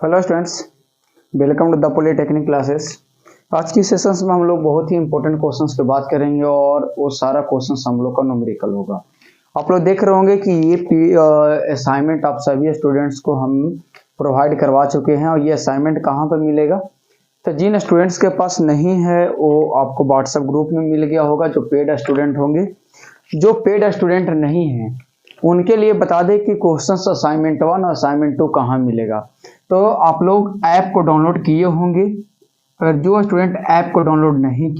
Hello students, welcome to the polytechnic classes. आज की sessions में हम लोग बहुत ही इंपॉर्टेंट क्वेश्चंस की बात करेंगे और वो सारा क्वेश्चंस हम लोग का न्यूमेरिकल होगा। आप लोग देख रहे होंगे कि ये असाइनमेंट आप सभी स्टूडेंट्स को हम प्रोवाइड करवा चुके हैं और ये असाइनमेंट कहाँ पर मिलेगा, तो जिन स्टूडेंट्स के पास नहीं है वो आपको व्हाट्सएप ग्रुप में मिल गया होगा, जो पेड स्टूडेंट होंगे। जो पेड स्टूडेंट नहीं है उनके लिए बता दें कि क्वेश्चंस असाइनमेंट 1 और असाइनमेंट 2 कहाँ मिलेगा। तो आप लोग ऐप को डाउनलोड किए होंगे, और जो स्टूडेंट ऐप को डाउनलोड नहीं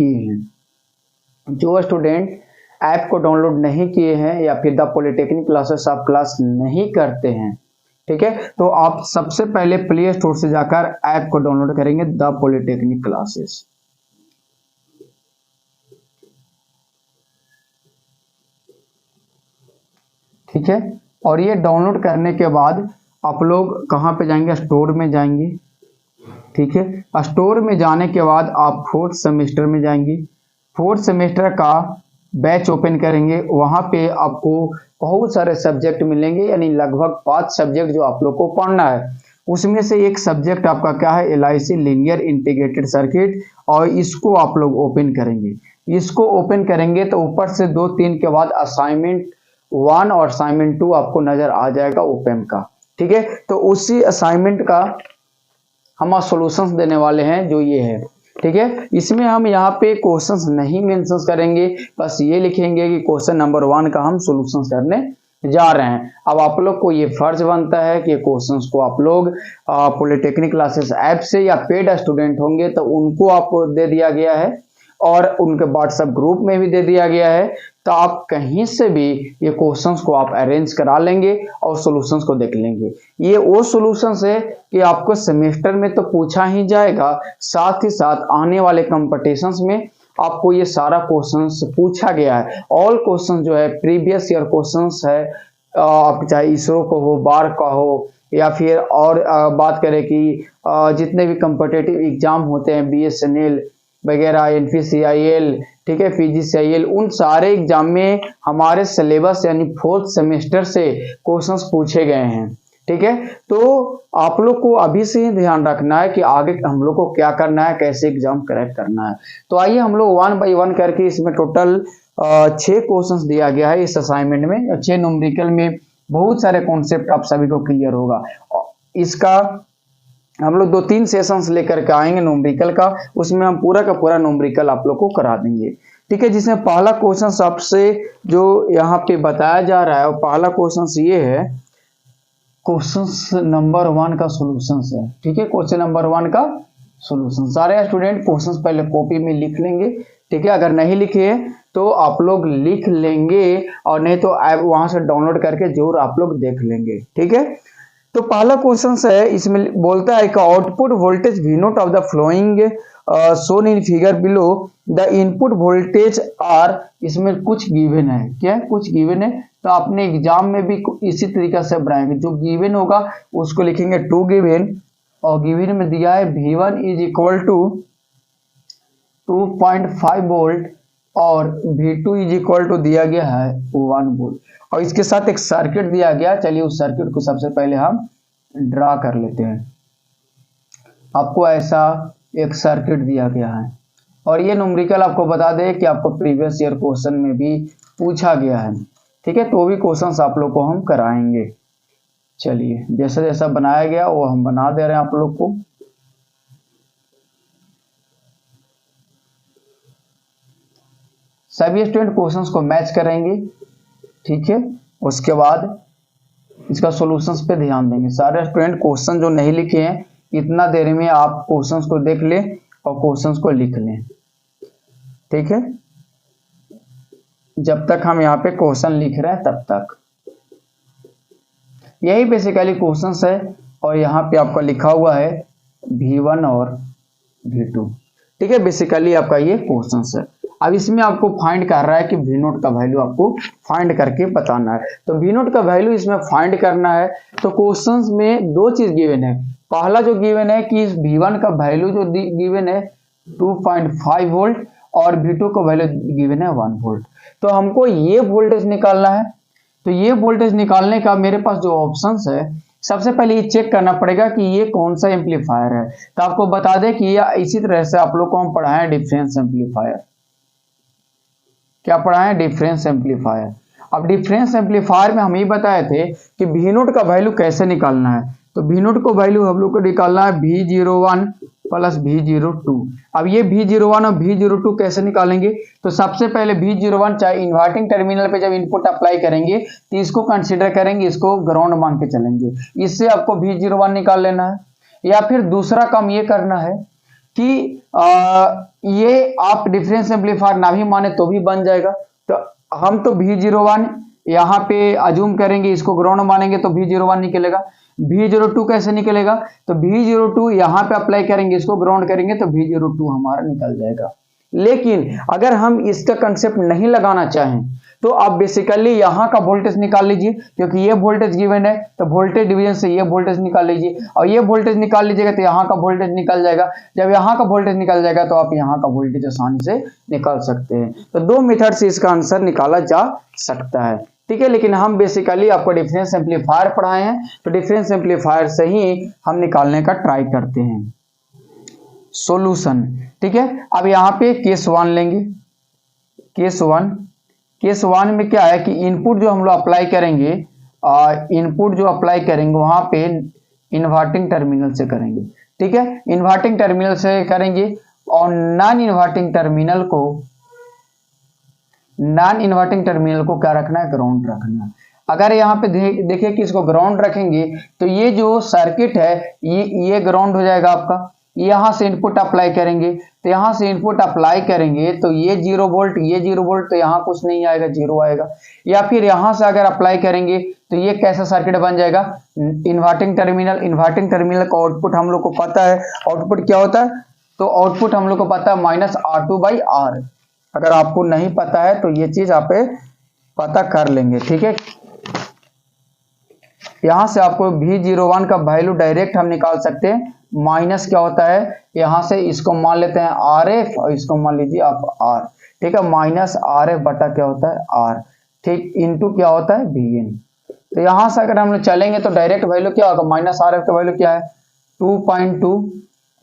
किए हैं या फिर द पॉलिटेक्निक क्लासेस आप क्लास नहीं करते हैं, ठीक है, तो आप सबसे पहले प्ले स्टोर से जाकर ऐप को डाउनलोड करेंगे द पॉलिटेक्निक क्लासेस। ठीक है, और ये डाउनलोड करने के बाद आप लोग कहाँ पे जाएंगे, स्टोर में जाएंगे। ठीक है, स्टोर में जाने के बाद आप 4th सेमेस्टर में जाएंगे। 4th सेमेस्टर का बैच ओपन करेंगे। वहाँ पे आपको बहुत सारे सब्जेक्ट मिलेंगे, यानी लगभग 5 सब्जेक्ट जो आप लोग को पढ़ना है। उसमें से एक सब्जेक्ट आपका क्या है, LIC लीनियर इंटीग्रेटेड सर्किट, और इसको आप लोग ओपन करेंगे। इसको ओपन करेंगे तो ऊपर से 2-3 के बाद असाइनमेंट 1 और असाइनमेंट 2 आपको नजर आ जाएगा ओपन का। ठीक है, तो उसी असाइनमेंट का हम सॉल्यूशंस देने वाले हैं, जो ये है। ठीक है, इसमें हम यहाँ पे क्वेश्चंस नहीं मेंशन करेंगे, बस ये लिखेंगे कि क्वेश्चन नंबर 1 का हम सॉल्यूशंस करने जा रहे हैं। अब आप लोग को ये फर्ज बनता है कि क्वेश्चंस को आप लोग पॉलिटेक्निक क्लासेस ऐप से या पेड स्टूडेंट होंगे तो उनको आपको दे दिया गया है और उनके व्हाट्सएप ग्रुप में भी दे दिया गया है, तो आप कहीं से भी ये क्वेश्चंस को आप अरेंज करा लेंगे और सॉल्यूशंस को देख लेंगे। ये वो सॉल्यूशंस है कि आपको सेमेस्टर में तो पूछा ही जाएगा, साथ ही साथ आने वाले कंपटीशंस में आपको ये सारा क्वेश्चंस पूछा गया है। ऑल क्वेश्चन जो है प्रीवियस ईयर क्वेश्चंस है, आप चाहे इसरो को हो, बार का हो, या फिर और बात करें कि जितने भी कॉम्पिटिटिव एग्जाम होते हैं, BSNL वगैरह, NPCIL, ठीक है, PGCIL, उन सारे एग्जाम में हमारे सिलेबस यानी 4th सेमेस्टर से क्वेश्चंस पूछे गए हैं। ठीक है, तो आप लोग को अभी से ही ध्यान रखना है कि आगे हम लोग को क्या करना है, कैसे एग्जाम क्रैक करना है। तो आइए हम लोग 1 बाय 1 करके, इसमें टोटल 6 क्वेश्चंस दिया गया है इस असाइनमेंट में। 6 न्यूमेरिकल में बहुत सारे कॉन्सेप्ट आप सभी को क्लियर होगा। इसका हम लोग 2-3 सेशंस लेकर के आएंगे न्यूमेरिकल का, उसमें हम पूरा का पूरा न्यूमेरिकल आप लोग को करा देंगे। ठीक है, जिसमें पहला क्वेश्चन आपसे जो यहाँ पे बताया जा रहा है, और पहला क्वेश्चन ये है, क्वेश्चन नंबर 1 का सॉल्यूशन है। ठीक है, क्वेश्चन नंबर 1 का सॉल्यूशन सारे स्टूडेंट क्वेश्चन पहले कॉपी में लिख लेंगे। ठीक है, अगर नहीं लिखे तो आप लोग लिख लेंगे, और नहीं तो ऐप वहां से डाउनलोड करके जरूर आप लोग देख लेंगे। ठीक है, तो पहला क्वेश्चन है, इसमें बोलता है कि output voltage V0 of the flowing shown in figure below, the input voltage are, इसमें कुछ गिवन है। क्या कुछ गिवन है, तो आपने एग्जाम में भी इसी तरीके से बनाएंगे। जो गिवन होगा उसको लिखेंगे 2 गिवन, और गिवन में दिया है V1 is equal to 2.5 volt और V2 इज इक्वल टू दिया गया है 1 वोल्ट, और इसके साथ एक सर्किट दिया गया। चलिए उस सर्किट को सबसे पहले हम ड्रा कर लेते हैं। आपको ऐसा एक सर्किट दिया गया है, और ये न्यूमेरिकल आपको बता दें कि आपको प्रीवियस ईयर क्वेश्चन में भी पूछा गया है। ठीक है, तो भी क्वेश्चंस आप लोग को हम कराएंगे। चलिए जैसा जैसा बनाया गया वो हम बना दे रहे हैं आप लोग को। सभी स्टूडेंट क्वेश्चंस को मैच करेंगे। ठीक है, उसके बाद इसका सॉल्यूशंस पे ध्यान देंगे। सारे स्टूडेंट क्वेश्चन जो नहीं लिखे हैं, इतना देर में आप क्वेश्चंस को देख लें और क्वेश्चंस को लिख लें। ठीक है, जब तक हम यहाँ पे क्वेश्चन लिख रहे हैं तब तक यही बेसिकली क्वेश्चंस है, और यहाँ पे आपका लिखा हुआ है V1 और V2। ठीक है, बेसिकली आपका ये क्वेश्चंस है। अब इसमें आपको फाइंड कर रहा है कि V0 का वैल्यू आपको फाइंड करके बताना है। तो V0 का वैल्यू इसमें फाइंड करना है, तो क्वेश्चंस में 2 चीज गिवन है। पहला जो गिवन है कि इस V1 का वैल्यू जो गिवन है 2.5 वोल्ट, और V2 का वैल्यू गिवन है 1 वोल्ट। तो हमको ये वोल्टेज निकालना है। तो ये वोल्टेज निकालने का मेरे पास जो ऑप्शंस है, सबसे पहले ये चेक करना पड़ेगा कि ये कौन सा एम्पलीफायर है। तो आपको बता दें कि ये इसी तरह से आप लोग को हम पढ़ाएं डिफरेंस एम्पलीफायर। क्या पढ़ाएं? Difference amplifier. अब डिफरेंस एम्पलीफायर में हम ये बताए थे कि वी नोट का वैल्यू कैसे निकालना है। तो वी नोट को वैल्यू हम लोग को निकालना है V01 प्लस V02। अब ये V01 और V02 कैसे निकालेंगे? तो सबसे पहले V01 चाहे इन्वर्टिंग टर्मिनल पे जब इनपुट अप्लाई करेंगे तो इसको कंसीडर करेंगे, इसको ग्राउंड मान के चलेंगे, इससे आपको V01 निकाल लेना है। या फिर दूसरा काम ये करना है कि ये आप डिफरेंस एम्पलीफायर ना भी माने तो भी बन जाएगा। तो हम तो V01 यहाँ पे अज्यूम करेंगे, इसको ग्राउंड मानेंगे तो V01 निकलेगा। V02 कैसे निकलेगा? तो V02 यहाँ पे अप्लाई करेंगे, इसको ग्राउंड करेंगे तो V02 हमारा निकल जाएगा। लेकिन अगर हम इसका कंसेप्ट नहीं लगाना चाहें तो आप बेसिकली यहाँ का वोल्टेज निकाल लीजिए, क्योंकि ये वोल्टेज गिवन है तो वोल्टेज डिवीजन से ये वोल्टेज निकाल लीजिए और ये वोल्टेज निकाल लीजिएगा तो यहाँ का वोल्टेज निकल जाएगा। जब यहाँ का वोल्टेज निकल जाएगा तो आप यहाँ का वोल्टेज आसानी से निकाल सकते हैं। तो दो मेथड से इसका आंसर निकाला जा सकता है, ठीक है। लेकिन हम बेसिकली आपको डिफरेंस एम्पलीफायर पढ़ाए हैं तो डिफरेंस एम्पलीफायर से ही हम निकालने का ट्राई करते हैं। सॉल्यूशन, ठीक है। अब यहाँ पे केस 1 लेंगे। केस वन में क्या है कि इनपुट जो हम लोग अप्लाई करेंगे, वहां पे इन्वर्टिंग टर्मिनल से करेंगे, ठीक है। इन्वर्टिंग टर्मिनल से करेंगे और नॉन इन्वर्टिंग टर्मिनल को क्या रखना है? ग्राउंड रखना है। अगर यहाँ पे देखिए कि इसको ग्राउंड रखेंगे तो ये जो सर्किट है ये ग्राउंड हो जाएगा आपका। यहाँ से इनपुट अप्लाई करेंगे तो यहाँ से इनपुट अप्लाई करेंगे तो ये 0 वोल्ट, ये 0 वोल्ट, तो यहाँ कुछ नहीं आएगा, 0 आएगा। या फिर यहाँ से अगर अप्लाई करेंगे तो ये कैसा सर्किट बन जाएगा? इन्वर्टिंग टर्मिनल का आउटपुट हम लोग को पता है, आउटपुट क्या होता है? तो आउटपुट हम लोग को पता है -R2/R। अगर आपको नहीं पता है तो ये चीज आप पता कर लेंगे, ठीक है। यहां से आपको V01 का वैल्यू डायरेक्ट हम निकाल सकते हैं। माइनस क्या होता है? यहां से इसको मान लेते हैं RF और इसको मान लीजिए आप R, ठीक है। -RF बटा क्या होता है? R, ठीक, इनटू क्या होता है? VN। तो यहां से अगर हम लोग चलेंगे तो डायरेक्ट वैल्यू क्या होगा? -RF का वैल्यू क्या है? 2.2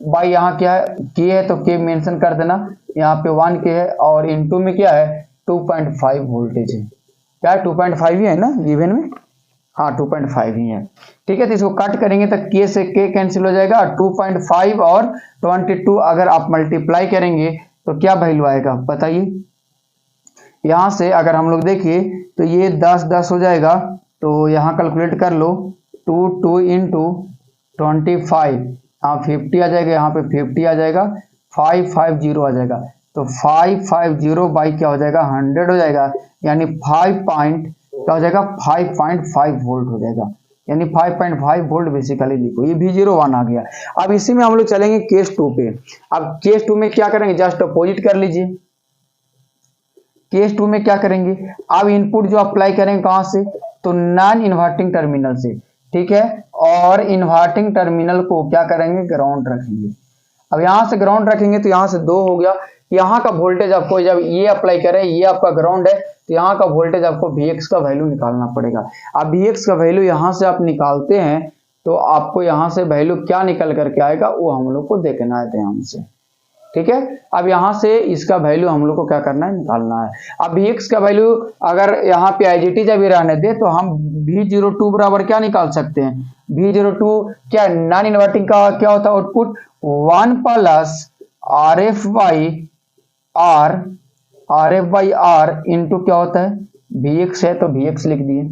बाई यहाँ क्या है? K है तो K मेंशन कर देना, यहाँ पे 1 K है और इनटू में क्या है? 2.5 वोल्टेज है। क्या है? 2.5 ही है ना गिवन में? हाँ 2.5 ही है, ठीक है। तो इसको कट करेंगे तो K से K कैंसिल हो जाएगा। 2.5 और 22 अगर आप मल्टीप्लाई करेंगे तो क्या वैल्यू आएगा बताइए? यहाँ से अगर हम लोग देखिए तो ये 10 हो जाएगा, तो यहाँ कैलकुलेट कर लो। 2 इंटू 25, हाँ 50 आ जाएगा, यहाँ पे 50 आ जाएगा, 550 आ जाएगा। तो 550 बाई क्या हो जाएगा? 100 हो जाएगा, यानी 5.5 वोल्ट हो जाएगा, यानी 5.5 वोल्ट बेसिकली लिखो। ये V01 आ गया। अब इसी में हम लोग चलेंगे केस 2 पे। अब केस 2 में क्या करेंगे? जस्ट अपोजिट कर लीजिए। केस 2 में क्या करेंगे? अब इनपुट जो अप्लाई करेंगे कहां से? तो नॉन इन्वर्टिंग टर्मिनल से, ठीक है। और इन्वर्टिंग टर्मिनल को क्या करेंगे? ग्राउंड रखेंगे। अब यहां से ग्राउंड रखेंगे तो यहां से 2 हो गया। यहाँ का वोल्टेज आपको जब ये अप्लाई करें, ये आपका ग्राउंड है, तो यहाँ का वोल्टेज आपको Vx का वैल्यू निकालना पड़ेगा। अब Vx का वैल्यू यहाँ से आप निकालते हैं तो आपको यहाँ से वैल्यू क्या निकल करके आएगा वो हम लोग को देखना है ध्यान से, ठीक है। अब यहाँ से इसका वैल्यू हम लोग को क्या करना है? निकालना है। अब Vx का वैल्यू अगर यहाँ पे IGT जब भी रहने दे तो हम V02 बराबर क्या निकाल सकते हैं? V02 क्या नॉन इन्वर्टिंग का क्या होता है output? 1 plus RF by R into क्या होता है? Vx है तो Vx लिख दिए,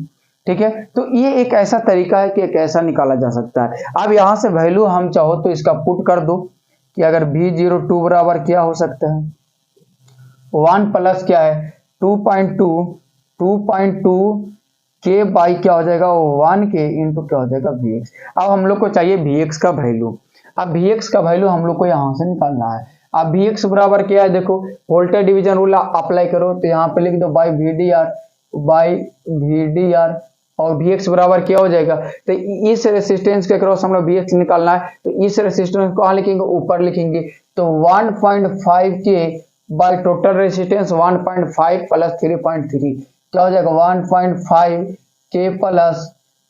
ठीक है। तो ये एक ऐसा तरीका है कि कैसा निकाला जा सकता है। अब यहां से वैल्यू हम चाहो तो इसका पुट कर दो कि अगर V02 बराबर क्या हो सकता है? 1 प्लस क्या है? 2.2 K बाई क्या हो जाएगा? 1 K इंटू क्या हो जाएगा? Vx। अब हम लोग को चाहिए Vx का वैल्यू। अब Vx का वैल्यू हम लोग को यहां से निकालना है। अब Vx बराबर क्या है? देखो वोल्टेज डिवीजन रूल अप्लाई करो तो यहाँ पे लिख दो बाई VDR और Vx बराबर क्या हो जाएगा? तो इस रेसिस्टेंस के क्रॉस हम लोग Vx निकालना है, तो इस रेसिस्टेंस को कहाँ लिखेंगे? ऊपर लिखेंगे। तो 1.5 K by total resistance 1.5 plus 3.3 क्या हो जाएगा? 1.5 K प्लस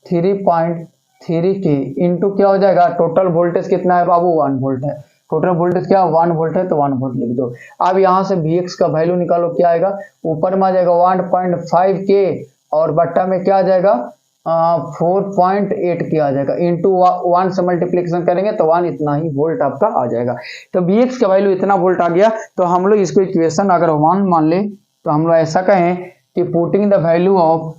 3.3 3K इंटू क्या हो जाएगा, टोटल वोल्टेज कितना है बाबू 1 वोल्ट है, टोटल वोल्टेज क्या 1 वोल्ट है तो 1 वोल्ट लिख दो। अब यहाँ से Vx का वैल्यू निकालो, क्या आएगा, ऊपर में आ जाएगा 1.5K और बट्टा में क्या आ जाएगा 4.8 के आ जाएगा, इंटू 1 से मल्टीप्लीकेशन करेंगे तो 1 इतना ही वोल्ट आपका आ जाएगा। तो Vx का वैल्यू इतना वोल्ट आ गया, तो हम लोग इसको इक्वेशन अगर 1 मान ले तो हम लोग ऐसा कहें कि putting the value of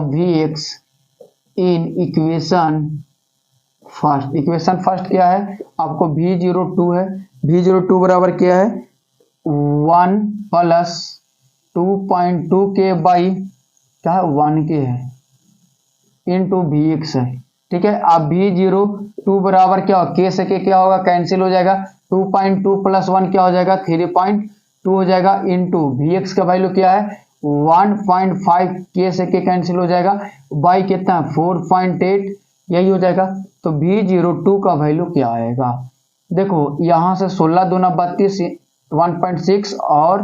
Vx in equation first क्या है आपको V02 है, V02 बराबर क्या है 1 प्लस 2.2K बाई क्या है 1K है इंटू Vx है, ठीक है। अब V02 बराबर क्या होगा, K से K क्या होगा कैंसिल हो जाएगा, 2.2 प्लस 1 क्या हो जाएगा 3.2 हो जाएगा, इंटू Vx का वैल्यू क्या है 1.5, K से K कैंसिल हो जाएगा, बाई कितना 4.8 यही हो जाएगा। तो V02 का वैल्यू क्या आएगा, देखो यहाँ से 16 दूना 32 1.6 और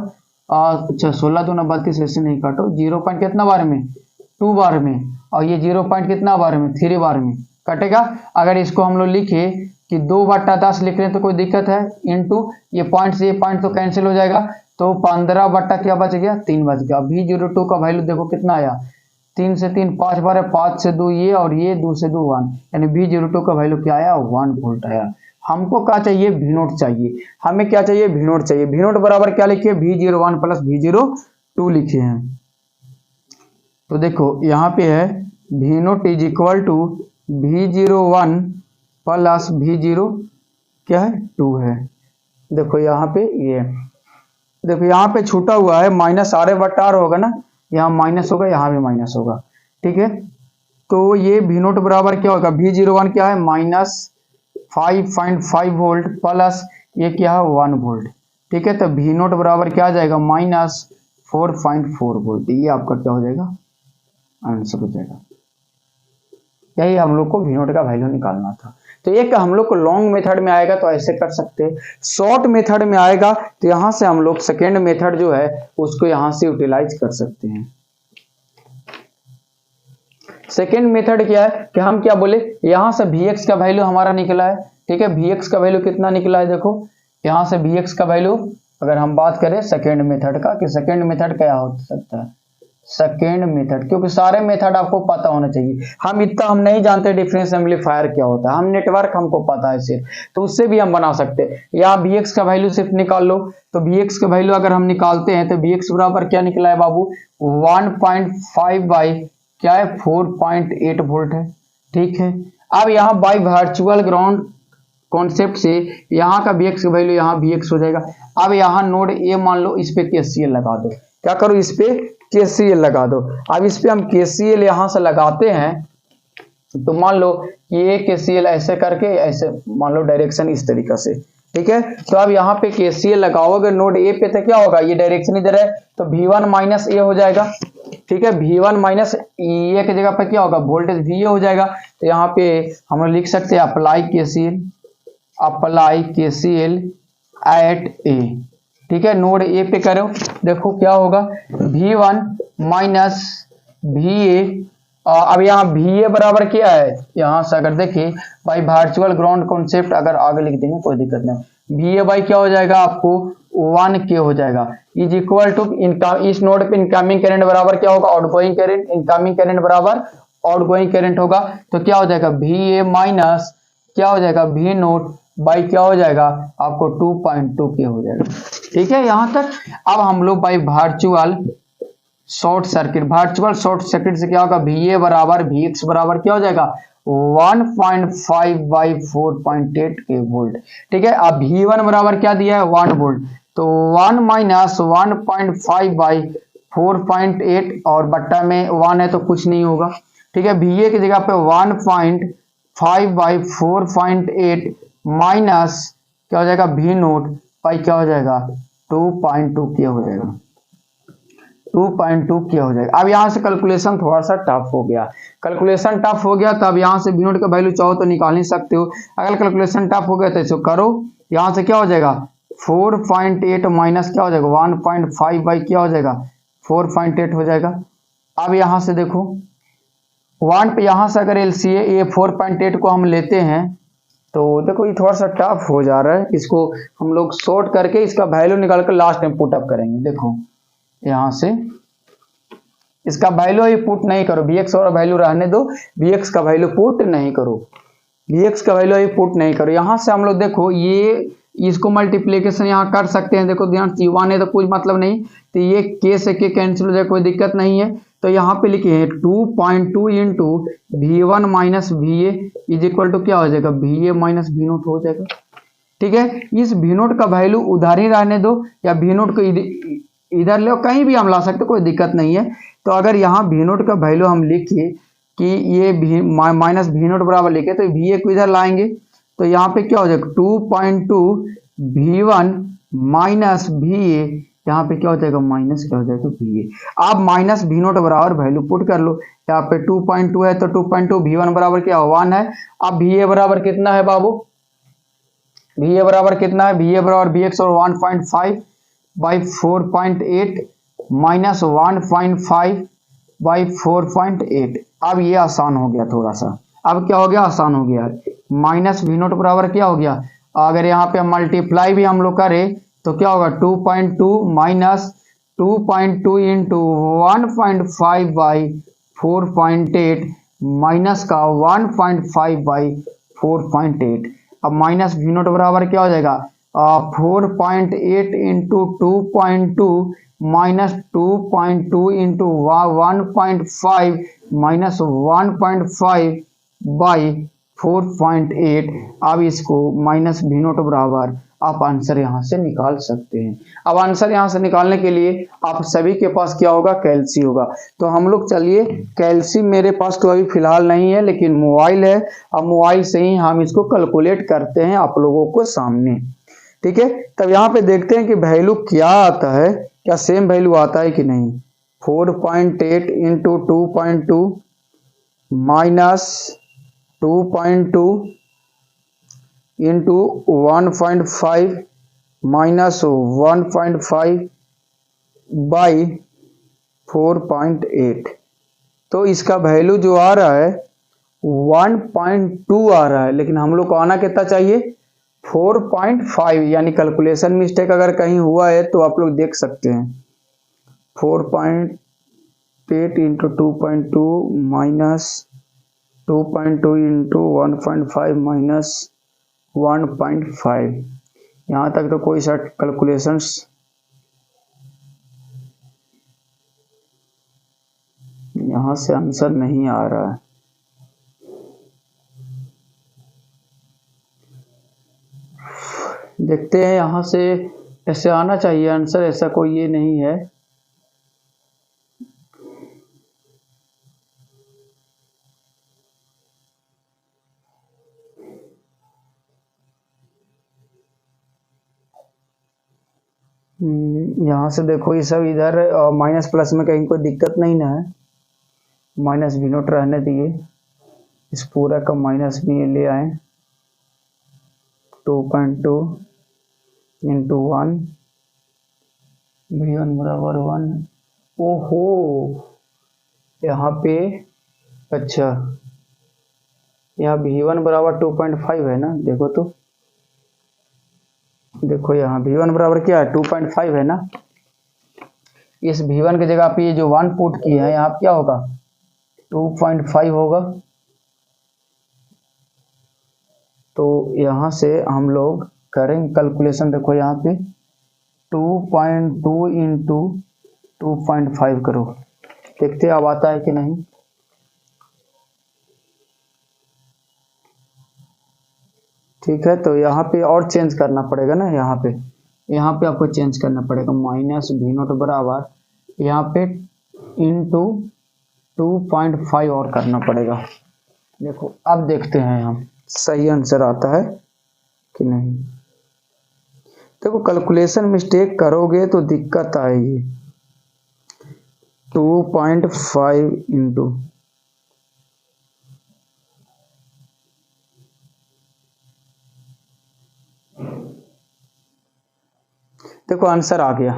अच्छा 16 दूना 32 ऐसे नहीं काटो, 0 पॉइंट कितना बार में 2 बार में और ये 0 पॉइंट कितना बार में 3 बार में कटेगा। अगर इसको हम लोग लिखे कि 2/10 लिख रहे हैं तो कोई दिक्कत है, इंटू ये पॉइंट से ये पॉइंट तो कैंसिल हो जाएगा, तो 15 बट्टा क्या बच गया 3 बच गया। V02 का वैल्यू देखो कितना आया, 3 से 3 5 बार है, 5 से 2 ये और ये 2 से 2 1, यानी V02 का वैल्यू क्या आया 1 वोल्ट आया। हमको क्या चाहिए V0 चाहिए, हमें क्या चाहिए V0 चाहिए। V0 बराबर क्या लिखे V01 प्लस V02 लिखे हैं, तो देखो यहाँ पे है V0 is equal to V01 plus V0 क्या है 2 है। देखो यहाँ पे ये देखो यहाँ पे छूटा हुआ है माइनस R/R होगा ना, यहाँ माइनस होगा यहाँ भी माइनस होगा, ठीक है। तो ये V0 बराबर क्या होगा V01 क्या है माइनस 5.5 वोल्ट प्लस ये क्या है 1 वोल्ट, ठीक है। तो V0 बराबर क्या आ जाएगा माइनस 4.4 वोल्ट, ये आपका क्या हो जाएगा आंसर हो जाएगा। यही हम लोग को V0 का वैल्यू निकालना था। तो एक हम लोग को लॉन्ग मेथड में आएगा तो ऐसे कर सकते हैं, शॉर्ट मेथड में आएगा तो यहाँ से हम लोग सेकेंड मेथड जो है उसको यहाँ से यूटिलाइज कर सकते हैं। सेकेंड मेथड क्या है कि हम क्या बोले, यहाँ से Vx का वैल्यू हमारा निकला है, ठीक है। Vx का वैल्यू कितना निकला है, देखो यहाँ से Vx का वैल्यू अगर हम बात करें सेकेंड मेथड का कि सेकेंड मेथड क्या हो सकता है, सेकेंड मेथड, क्योंकि सारे मेथड आपको पता होना चाहिए। हम इतना हम नहीं जानते डिफरेंस एम्पलीफायर क्या होता है, हम नेटवर्क हमको पता है सिर्फ, तो उससे भी हम बना सकते हैं। या Vx का वैल्यू सिर्फ निकाल लो, तो Vx का वैल्यू अगर हम निकालते हैं तो Vx बराबर क्या निकला है बाबू 1.5 बाई क्या है 4.8 वोल्ट है, ठीक है। अब यहाँ बाई वर्चुअल ग्राउंड कॉन्सेप्ट से यहाँ का Vx का वैल्यू यहाँ Vx हो जाएगा। अब यहाँ नोड ए मान लो, इस पे KCL लगा दो, क्या करो इस पे KCL लगा दो। अब इस पे हम KCL यहाँ से लगाते हैं तो मान लो कि ये KCL ऐसे करके ऐसे मान लो डायरेक्शन इस तरीके से, ठीक है। तो अब यहाँ पे KCL लगाओगे नोड ए पे तो क्या होगा, ये डायरेक्शन इधर है तो V1 माइनस ए हो जाएगा, ठीक है। V1 माइनस ए की जगह पे क्या होगा वोल्टेज VA हो जाएगा। तो यहाँ पे हम लोग लिख सकते हैं अप्लाई KCL एट ए, ठीक है। नोड ए पे करो, देखो क्या होगा V1 माइनस VA। अब यहाँ VA बराबर क्या है, यहाँ से अगर देखिए भाई वर्चुअल ग्राउंड कॉन्सेप्ट अगर आगे लिख देंगे कोई दिक्कत नहीं, VA बाई क्या हो जाएगा आपको 1K हो जाएगा इज इक्वल टू इस नोड पे इनकमिंग करंट बराबर क्या होगा आउटगोइंग करंट, इनकमिंग करंट बराबर आउटगोइंग करंट होगा। तो क्या हो जाएगा VA माइनस क्या हो जाएगा V0 बाई क्या हो जाएगा आपको 2.2K हो जाएगा, ठीक है यहाँ तक। अब हम लोग बाई वर्चुअल शॉर्ट सर्किट से क्या होगा VA बराबर Vx बराबर क्या हो जाएगा 1.5 बाई 4.8 वोल्ट, ठीक है। अब V1 बराबर क्या दिया है 1 वोल्ट, तो 1 माइनस 1.5 बाई 4.8 और बट्टा में 1 है तो कुछ नहीं होगा, ठीक है। VA की जगह पे 1.5 बाई 4.8 माइनस क्या हो जाएगा V0 बाई क्या हो जाएगा 2.2K हो जाएगा, 2.2K हो जाएगा। अब यहाँ से कैलकुलेशन थोड़ा सा टफ हो गया, कैलकुलेशन टफ हो गया तो अब यहाँ से V0 का वैल्यू चाहो तो निकाल नहीं सकते हो। अगर कैलकुलेशन टफ हो गया तो इसको करो, यहाँ से क्या हो जाएगा 4.8 माइनस क्या हो जाएगा 1.5 बाई क्या हो जाएगा 4.8 हो जाएगा। अब यहाँ से देखो 1 पे यहाँ से अगर LCA ये 4.8 को हम लेते हैं तो देखो ये थोड़ा सा टफ हो जा रहा है, इसको हम लोग शॉर्ट करके इसका वैल्यू निकाल कर लास्ट में पुट अप करेंगे। देखो यहाँ से इसका वैल्यू ही पुट नहीं करो, Vx और वैल्यू रहने दो, Vx का वैल्यू पुट नहीं करो, Vx का वैल्यू ही पुट नहीं करो। यहाँ से हम लोग देखो ये इसको मल्टीप्लीकेशन यहाँ कर सकते हैं, देखो ध्यान C1 है तो कुछ मतलब नहीं, तो ये k से k कैंसिल हो जाए, कोई दिक्कत नहीं है। तो यहाँ पे लिखे हैं 2.2 into V1 minus VA is equal to क्या हो जाएगा VA माइनस V नोट हो जाएगा। ठीक है, इस V नोट का वैल्यू उधार ही रहने दो या V नोट को इधर ले, कहीं भी हम ला सकते, कोई दिक्कत नहीं है। तो अगर यहाँ V नोट का वैल्यू हम लिखे कि ये माइनस V नोट बराबर लिखे तो VA को इधर लाएंगे, तो यहाँ पे क्या हो जाएगा 2.2 V1 माइनस VA, यहाँ पे क्या हो जाएगा माइनस क्या हो जाएगा VA। आप माइनस V नोट बराबर वैल्यू पुट कर लो, यहाँ पे 2.2 है तो 2.2 V1 बराबर क्या 1 है। अब VA बराबर कितना है बाबू, VA बराबर कितना है, VA बराबर Vx और 1.5 बाई 4.8 माइनस 1.5 बाई 4.8। अब ये आसान हो गया थोड़ा सा, अब क्या हो गया आसान हो गया, माइनस V नोट बराबर क्या हो गया, अगर यहाँ पे मल्टीप्लाई भी हम लोग करें तो क्या होगा 2.2 माइनस 2.2 इंटू 1.5 बाई 4.8 माइनस का 1.5 बाई 4.8। अब माइनस V नोट बराबर क्या हो जाएगा 4.8 into 2.2 minus 2.2 into 1.5 minus 1.5 by 4.8। अब इसको माइनस V नोट बराबर आप आंसर यहाँ से निकाल सकते हैं। अब आंसर यहाँ से निकालने के लिए आप सभी के पास क्या होगा कैलसी होगा, तो हम लोग चलिए कैलसी मेरे पास तो अभी फिलहाल नहीं है लेकिन मोबाइल है, अब मोबाइल से ही हम इसको कैलकुलेट करते हैं आप लोगों को सामने। ठीक है, तब यहाँ पे देखते हैं कि वैल्यू क्या आता है, क्या सेम वैल्यू आता है कि नहीं। 4.8 into 2.2 minus 2.2 into 1.5 minus 1.5 by 4.8, तो इसका वैल्यू जो आ रहा है 1.2 आ रहा है, लेकिन हम लोग को आना कितना चाहिए 4.5, यानी कैलकुलेशन मिस्टेक अगर कहीं हुआ है तो आप लोग देख सकते हैं। 4.8 इंटू 2.2 माइनस 2.2 इंटू 1.5 माइनस 1.5, यहाँ तक तो कोई सा कैलकुलेशंस यहाँ से आंसर नहीं आ रहा है। देखते हैं यहाँ से, ऐसे आना चाहिए आंसर, ऐसा कोई ये नहीं है। यहाँ से देखो ये सब इधर माइनस प्लस में कहीं कोई दिक्कत नहीं ना है, माइनस V नोट रहने दिए, इस पूरा का माइनस भी ले आए। 2.2 इंटू 1 V1 बराबर 1। ओहो यहाँ पे अच्छा यहाँ V1 बराबर 2.5 है ना, देखो तो देखो यहाँ V1 बराबर क्या है 2.5 है ना, इस V1 की जगह पे ये जो 1 पुट किया है यहाँ क्या होगा 2.5 होगा। तो यहाँ से हम लोग करेंगे कैलकुलेशन, देखो यहाँ पे 2.2 इंटू 2.5 करो, देखते अब आता है कि नहीं। ठीक है, तो यहाँ पे और चेंज करना पड़ेगा ना, यहाँ पे आपको चेंज करना पड़ेगा, माइनस V नोट बराबर यहाँ पे इंटू 2.5 और करना पड़ेगा। देखो अब देखते हैं हम सही आंसर आता है कि नहीं। देखो कैलकुलेशन मिस्टेक करोगे तो दिक्कत आएगी। 2.5 इंटू देखो आंसर आ गया।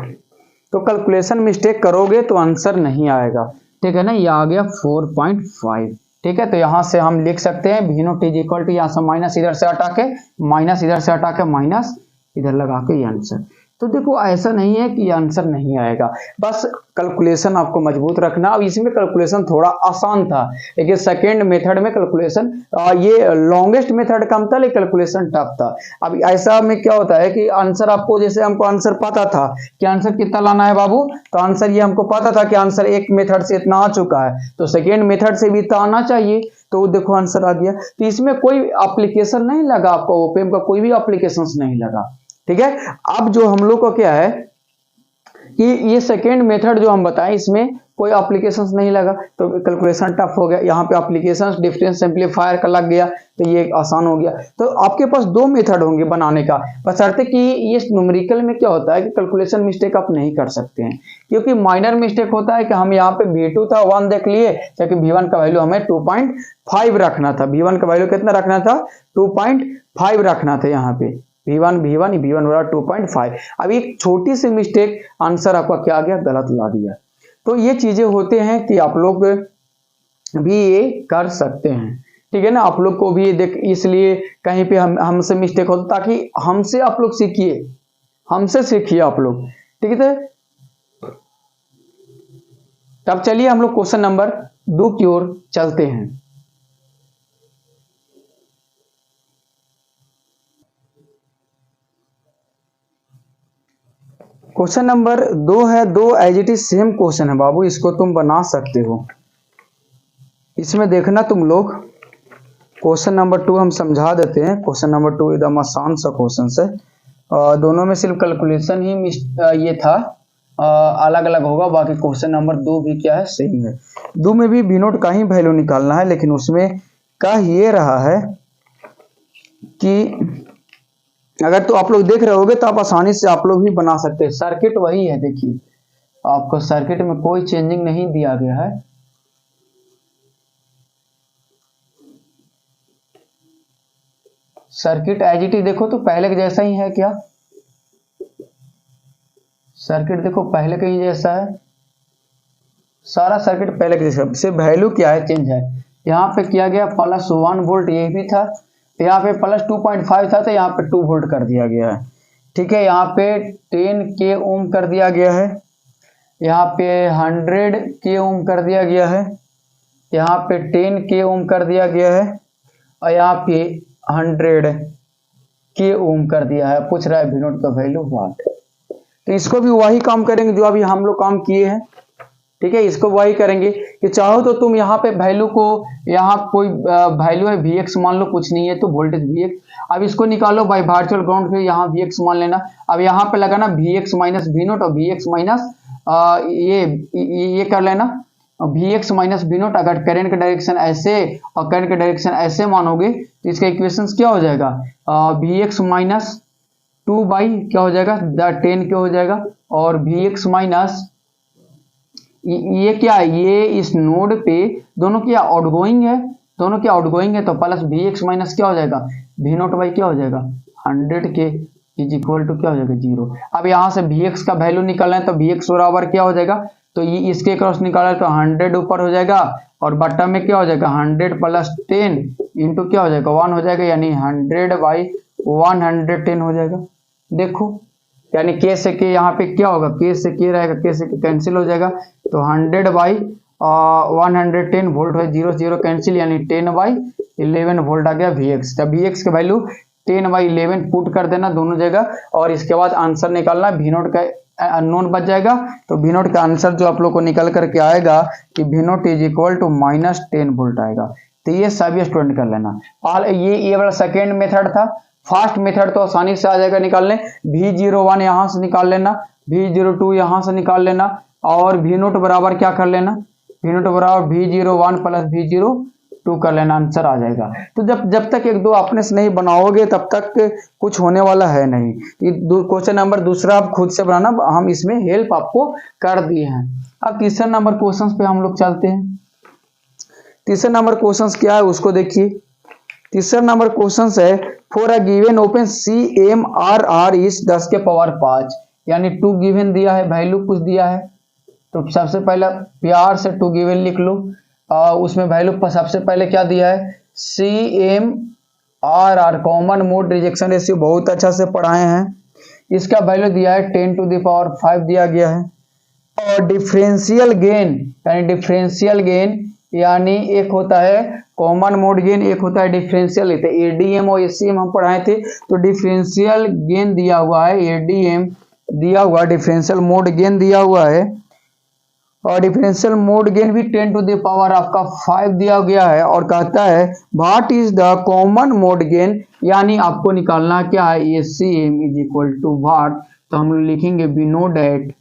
तो कैलकुलेशन मिस्टेक करोगे तो आंसर नहीं आएगा, ठीक है ना। ये आ गया 4.5, ठीक है। तो यहाँ से हम लिख सकते हैं V naught is equal to, यहाँ से माइनस इधर से हटा के माइनस, इधर से हटा के माइनस, इधर लगा के ये आंसर। तो देखो ऐसा नहीं है कि आंसर नहीं आएगा, बस कैलकुलेशन आपको मजबूत रखना। अब इसमें कैलकुलेशन थोड़ा आसान था, लेकिन सेकेंड मेथड में कैलकुलेशन ये लॉन्गेस्ट मेथड कम था, लेकिन कैलकुलेशन टफ था। अब ऐसा में क्या होता है कि आंसर आपको, जैसे हमको आंसर पता था कि आंसर कितना लाना है बाबू, तो आंसर ये हमको पता था कि आंसर एक मेथड से इतना आ चुका है, तो सेकेंड मेथड से भी इतना आना चाहिए, तो देखो आंसर आ गया। तो इसमें कोई एप्लीकेशन नहीं लगा आपको, ओपेम का कोई भी एप्लीकेशन नहीं लगा, ठीक है। अब जो हम लोग को क्या है कि ये सेकेंड मेथड जो हम बताएं, इसमें कोई एप्लीकेशंस नहीं लगा, तो कैलकुलेशन टफ हो गया। यहाँ पे एप्लीकेशंस डिफरेंस सिंपलीफायर का लग गया, तो ये आसान हो गया। तो आपके पास दो मेथड होंगे बनाने का, बशर्ते कि ये न्यूमेरिकल में क्या होता है कि कैलकुलेशन मिस्टेक आप नहीं कर सकते हैं, क्योंकि माइनर मिस्टेक होता है कि हम यहाँ पे V2 था 1 देख लिए, क्योंकि V1 का वैल्यू हमें 2.5 रखना था। V1 का वैल्यू कितना रखना था, 2.5 रखना था यहाँ पे, V1 बराबर 2.5। अब एक छोटी सी मिस्टेक आंसर आपका क्या आ गया, गलत ला दिया। तो ये चीजें होते हैं कि आप लोग भी ये कर सकते हैं, ठीक है ना। आप लोग को भी देख, इसलिए कहीं पे हमसे मिस्टेक हो, ताकि हमसे आप लोग सीखिए, हमसे सीखिए आप लोग, ठीक है। तब चलिए हम लोग क्वेश्चन नंबर 2 की ओर चलते हैं। क्वेश्चन नंबर 2 है, 2 as it is same question है बाबू, इसको तुम बना सकते हो। इसमें देखना तुम लोग, क्वेश्चन नंबर 2 हम समझा देते हैं। क्वेश्चन नंबर 2 एकदम आसान सा क्वेश्चन है, दोनों में सिर्फ कैलकुलेशन ही ये था, अलग अलग होगा, बाकी क्वेश्चन नंबर 2 भी क्या है, सेम है। 2 में भी V0 का ही वैल्यू निकालना है, लेकिन उसमें का ये रहा है कि अगर तो आप लोग देख रहे होगे तो आप आसानी से आप लोग भी बना सकते हैं। सर्किट वही है, देखिए आपको सर्किट में कोई चेंजिंग नहीं दिया गया है। सर्किट एज इट इज देखो तो पहले के जैसा ही है क्या, सर्किट देखो पहले के ही जैसा है, सारा सर्किट पहले के जैसा, सिर्फ वैल्यू क्या है, चेंज है। यहाँ पे किया गया +1 वोल्ट, ये भी था, यहाँ पे +2.5 था, तो यहाँ पे 2 वोल्ट कर दिया गया है, ठीक है। यहाँ पे 10 के ओम कर दिया गया है, यहाँ पे 100 के ओम कर दिया गया है, यहाँ पे 10 के ओम कर दिया गया है, और यहाँ पे 100 के ओम कर दिया है। पूछ रहा है V0 का वैल्यू व्हाट, तो इसको भी वही काम करेंगे जो अभी हम लोग काम किए हैं, ठीक है। इसको वही करेंगे कि चाहो तो तुम यहाँ पे वैल्यू को, यहाँ कोई वैल्यू है Vx मान लो, कुछ नहीं है तो वोल्टेज Vx, अब इसको निकालो बाय वर्चुअल ग्राउंड पे, यहाँ Vx मान लेना। अब यहाँ पे लगाना Vx माइनस V0 और Vx माइनस ये कर लेना Vx माइनस V0। अगर करंट का डायरेक्शन ऐसे और करंट का डायरेक्शन ऐसे मानोगे तो इसका इक्वेशन क्या हो जाएगा, Vx माइनस 2 बाई क्या हो जाएगा 10 क्या हो जाएगा, और Vx माइनस ये क्या है, ये इस नोड पे दोनों क्या आउटगोइंग है, दोनों क्या आउटगोइंग है, तो प्लस Vx माइनस क्या हो जाएगा V0 बाई क्या हो जाएगा 100 के इज इक्वल टू क्या हो जाएगा 0। अब यहाँ से Vx का वैल्यू निकालना है, तो Vx बराबर क्या हो जाएगा, तो ये इसके क्रॉस निकाला है तो 100 ऊपर हो जाएगा, और बट्टा में क्या हो जाएगा 100 + 10 इंटू क्या हो जाएगा 1 हो जाएगा, यानी 100 बाई 110 हो जाएगा। देखो यानी के से के यहाँ पे क्या होगा, के से के रहेगा, के से के कैंसिल हो जाएगा, तो 100 बाई 110 वोल्ट है, 0 0 कैंसिल, यानी 10/11 वोल्ट आ गया Vx। तब Vx का वैल्यू 10/11 पुट कर देना दोनों जगह, और इसके बाद आंसर निकालना। V0 का अननोन बच जाएगा, तो V0 का आंसर जो आप लोग को निकल करके आएगा कि V0 is equal to -10 volt आएगा। तो ये सभी स्टूडेंट कर लेना। ये वाला सेकेंड मेथड था। फर्स्ट मेथड तो आसानी से आ जाएगा निकालने, V01 यहाँ से निकाल लेना, V02 यहाँ से निकाल लेना, और V0 बराबर क्या कर लेना, V0 बराबर V01 + V02 कर लेना, आंसर आ जाएगा। तो जब तक एक दो अपने से नहीं बनाओगे तब तक कुछ होने वाला है नहीं। क्वेश्चन नंबर दूसरा आप खुद से बनाना, हम इसमें हेल्प आपको कर दिए हैं। अब तीसरे नंबर क्वेश्चन पे हम लोग चलते हैं। तीसरे नंबर क्वेश्चन क्या है उसको देखिए। तीसरा नंबर क्वेश्चन है, for a given open CMRR is 10 के पावर 5 यानी टू गिवन दिया है, वैल्यू कुछ दिया है, तो सबसे पहले प्यार से टू गिवन लिख लो। उसमें वैल्यू सबसे पहले क्या दिया है, CMRR common mode rejection ratio, बहुत अच्छा से पढ़ाए हैं। इसका वैल्यू दिया है 10⁵ दिया गया है। और डिफरेंशियल गेन यानी एक होता है कॉमन मोड गेन, एक होता है डिफरेंशियल। ADM और ACM हम पढ़ाए थे, तो डिफरेंशियल गेन दिया हुआ है, ADM दिया हुआ, डिफरेंशियल मोड गेन दिया हुआ है, और डिफरेंशियल मोड गेन भी 10⁵ दिया गया है। और कहता है what is the common mode gain, यानी आपको निकालना क्या है, ACM is equal to what, तो हम लिखेंगे वी नो डेट,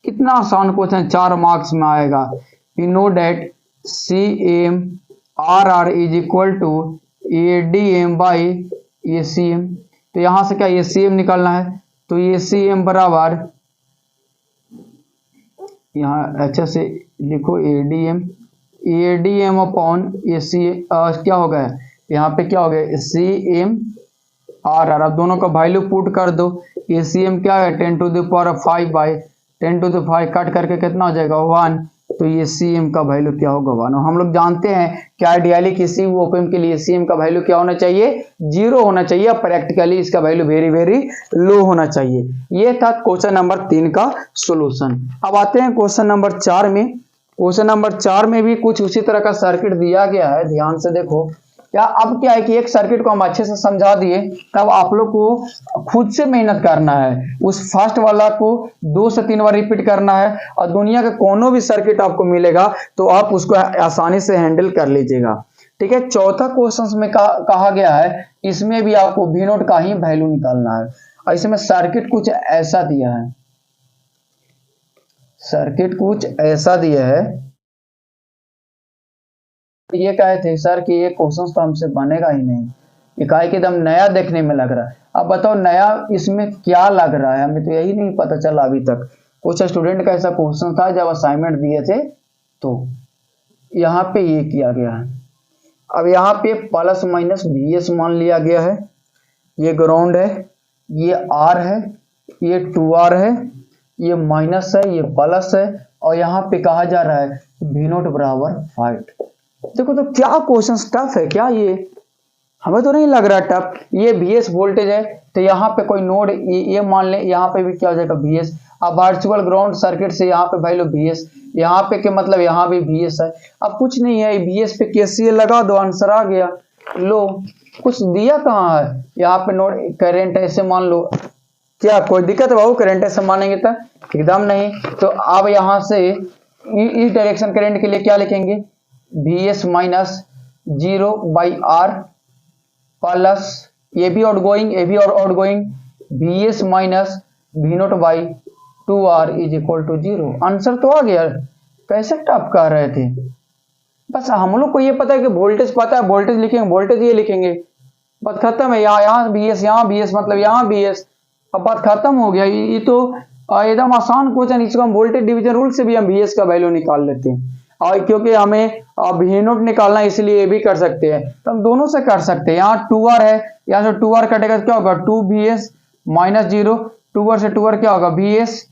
कितना आसान क्वेश्चन, 4 मार्क्स में आएगा। We know that CMRR is equal to ADM by ACM, तो यहां से क्या ACM निकालना है, तो ACM बराबर, यहाँ अच्छा से लिखो ADM अपॉन ACM, क्या हो गया यहाँ पे, क्या हो गया CMRR, अब दोनों का वैल्यू पुट कर दो। ACM क्या है 10⁵ बाई 10⁵ कट करके कितना हो जाएगा 1, तो ACM का वैल्यू क्या होगा 1। हम लोग जानते हैं कि आइडियली किसी भी ओपन के लिए ACM का वैल्यू क्या होना चाहिए, 0 होना चाहिए, प्रैक्टिकली इसका वैल्यू वेरी वेरी लो होना चाहिए। ये था क्वेश्चन नंबर 3 का सॉल्यूशन। अब आते हैं क्वेश्चन नंबर 4 में। क्वेश्चन नंबर 4 में भी कुछ उसी तरह का सर्किट दिया गया है, ध्यान से देखो। क्या अब क्या है कि एक सर्किट को हम अच्छे से समझा दिए, तब आप लोग को खुद से मेहनत करना है, उस फर्स्ट वाला को 2 से 3 बार रिपीट करना है, और दुनिया का कोनो भी सर्किट आपको मिलेगा तो आप उसको आसानी से हैंडल कर लीजिएगा। ठीक है, चौथा क्वेश्चन में कहा गया है, इसमें भी आपको V नोट का ही वैल्यू निकालना है। और इसमें सर्किट कुछ ऐसा दिया है, सर्किट कुछ ऐसा दिया है, ये कहे थे सर कि ये क्वेश्चन तो हमसे बनेगा ही नहीं, ये कहे कि एकदम नया देखने में लग रहा है। अब बताओ नया इसमें क्या लग रहा है, हमें तो यही नहीं पता चला अभी तक। कुछ स्टूडेंट का ऐसा क्वेश्चन था जब असाइनमेंट दिए थे, तो यहाँ पे ये किया गया है। अब यहाँ पे प्लस माइनस VS मान लिया गया है, ये ग्राउंड है, ये R है, ये 2R है, ये माइनस है, ये प्लस है, और यहाँ पे कहा जा रहा है V नोट बराबर 5। देखो तो क्या क्वेश्चन टफ है क्या, ये हमें तो नहीं लग रहा टफ। ये VS वोल्टेज है, तो यहाँ पे कोई नोड ये मान ले, यहाँ पे भी क्या हो जाएगा VS। अब वर्चुअल ग्राउंड सर्किट से यहाँ पे वैल्यू VS, यहाँ पे के मतलब यहाँ भी VS है। अब कुछ नहीं है, VS पे KCL लगा दो, आंसर आ गया। लो कुछ दिया कहाँ है, यहाँ पे नोड करंट ऐसे मान लो, क्या कोई दिक्कत है बाबू, करंट ऐसे मानेंगे तो एकदम नहीं। तो अब यहाँ से इस डायरेक्शन करंट के लिए क्या लिखेंगे, VS माइनस 0/R प्लस ये भी आउटगोइंग, ये भी outgoing, VS minus V naught by 2R is equal to 0। Answer तो आ गया। कैसे टफ कर रहे थे, बस हम लोग को ये पता है कि वोल्टेज पता है, वोल्टेज लिखेंगे, वोल्टेज ये लिखेंगे, बस खत्म है। यहाँ VS, यहाँ VS मतलब यहाँ VS, अब बात खत्म हो गया। ये तो एकदम आसान क्वेश्चन, इसको हम वोल्टेज डिवीजन रूल से भी हम VS का वैल्यू निकाल लेते हैं। और क्योंकि हमें V नोट निकालना है इसलिए ये भी कर सकते हैं, तो हम दोनों से कर सकते हैं। यहाँ 2R है, यहाँ से 2R कटेगा तो क्या होगा 2VS माइनस 0, 2R से 2R क्या होगा VS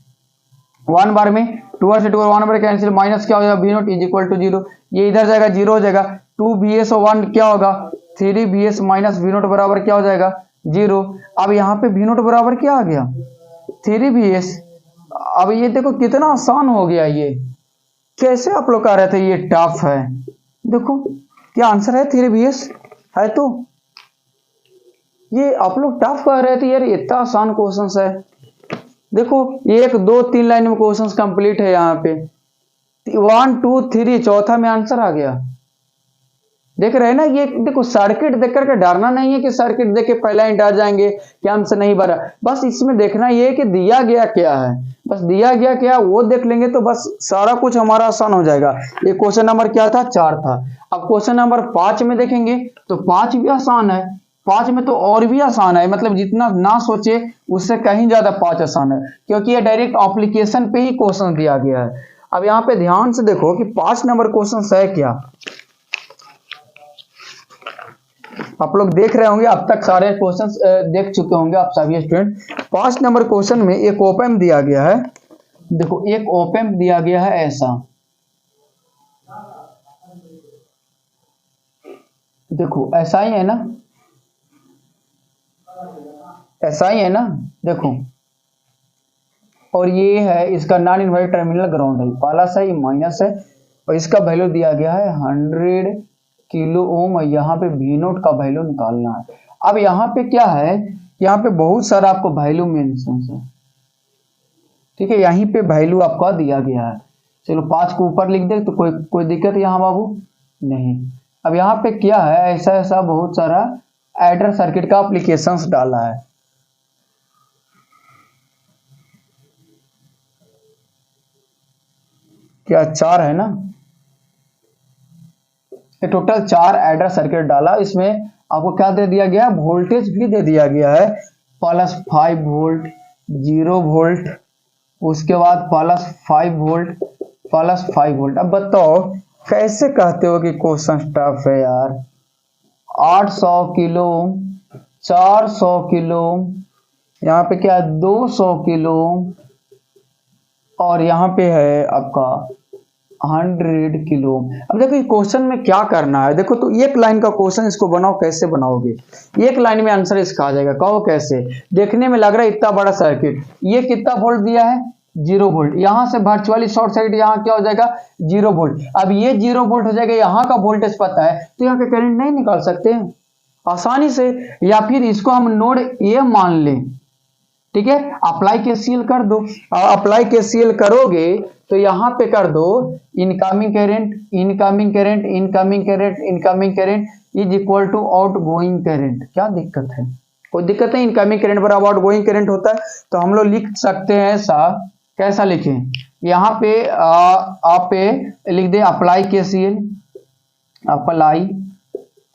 1 बार में, 2R से 2R 1 बार कैंसिल, माइनस क्या हो जाएगा V naught is equal to 0, ये इधर जाएगा 0 हो जाएगा। 2VS और 1 क्या होगा 3VS माइनस V नोट बराबर क्या हो जाएगा 0। अब यहाँ पे V नोट बराबर क्या आ गया 3VS। अब ये देखो कितना आसान हो गया, ये कैसे आप लोग कह रहे थे ये टफ है, देखो क्या आंसर है 3VS है। तो ये आप लोग टफ कह रहे थे यार, इतना आसान क्वेश्चन है। देखो 1 2 3 लाइन में क्वेश्चन कंप्लीट है, यहाँ पे 1 2 3 चौथा में आंसर आ गया। देख रहे हैं ना, ये देखो सर्किट देख करके डरना नहीं है कि सर्किट देख के पहला ही डर जाएंगे कि हमसे नहीं भरा। बस इसमें देखना ये है कि दिया गया क्या है, बस दिया गया क्या वो देख लेंगे तो बस सारा कुछ हमारा आसान हो जाएगा। ये क्वेश्चन नंबर क्या था 4 था। अब क्वेश्चन नंबर 5 में देखेंगे तो 5 भी आसान है, 5 में तो और भी आसान है, मतलब जितना ना सोचे उससे कहीं ज्यादा 5 आसान है, क्योंकि ये डायरेक्ट एप्लीकेशन पे ही क्वेश्चन दिया गया है। अब यहाँ पे ध्यान से देखो कि 5 नंबर क्वेश्चन है क्या। आप लोग देख रहे होंगे, अब तक सारे क्वेश्चंस देख चुके होंगे आप सभी स्टूडेंट। 5 नंबर क्वेश्चन में एक ओपेम दिया गया है। देखो एक ओपेम दिया गया है ऐसा, देखो ऐसा ही है ना, ऐसा ही है ना, देखो, और ये है इसका नॉन इनवर्टेड टर्मिनल ग्राउंड है, प्लस है, ये माइनस है, और इसका वैल्यू दिया गया है 100 किलो ओम, और यहाँ पे वी नोट का वैल्यू निकालना है। अब यहाँ पे क्या है, यहाँ पे बहुत सारा आपको वैल्यू मेंशन है, ठीक है, यहीं पे वैल्यू आपका दिया गया है। चलो 5 को ऊपर लिख दे तो कोई दिक्कत यहाँ बाबू नहीं। अब यहाँ पे क्या है, ऐसा ऐसा बहुत सारा एडर सर्किट का एप्लीकेशंस डाला है। क्या 4 है ना, ये टोटल 4 एडर सर्किट डाला। इसमें आपको क्या दे दिया गया, वोल्टेज भी दे दिया गया है, +5 वोल्ट, 0 वोल्ट, उसके बाद +5 वोल्ट, +5 वोल्ट। अब बताओ कैसे कहते हो कि क्वेश्चन टफ है यार। 800 किलो, 400 किलो, यहाँ पे क्या 200 किलो, और यहाँ पे है आपका 100 किलो। अब देखो क्वेश्चन में क्या करना है, देखो तो एक लाइन का क्वेश्चन, इसको बनाओ, कैसे बनाओगे, एक लाइन में आंसर इसका आ जाएगा, कहो कैसे। देखने में लग रहा है इतना बड़ा सर्किट, ये कितना वोल्ट दिया है, 0 वोल्ट, यहां से वर्चुअली शॉर्ट सर्किट, यहाँ क्या हो जाएगा 0 वोल्ट। अब ये 0 वोल्ट हो जाएगा, यहाँ का वोल्टेज पता है तो यहाँ का करंट नहीं निकाल सकते हैं आसानी से, या फिर इसको हम नोड ए मान लें, ठीक है, अप्लाई केसीएल कर दो। अप्लाई केसीएल करोगे तो यहाँ पे कर दो incoming current, incoming current, incoming current, incoming current is equal to outgoing current. क्या दिक्कत है, कोई दिक्कत नहीं, इनकमिंग करंट बराबर आउटगोइंग करंट होता है। तो हम लोग लिख सकते हैं ऐसा, कैसा लिखें, यहाँ पे आप पे लिख they apply KCL, apply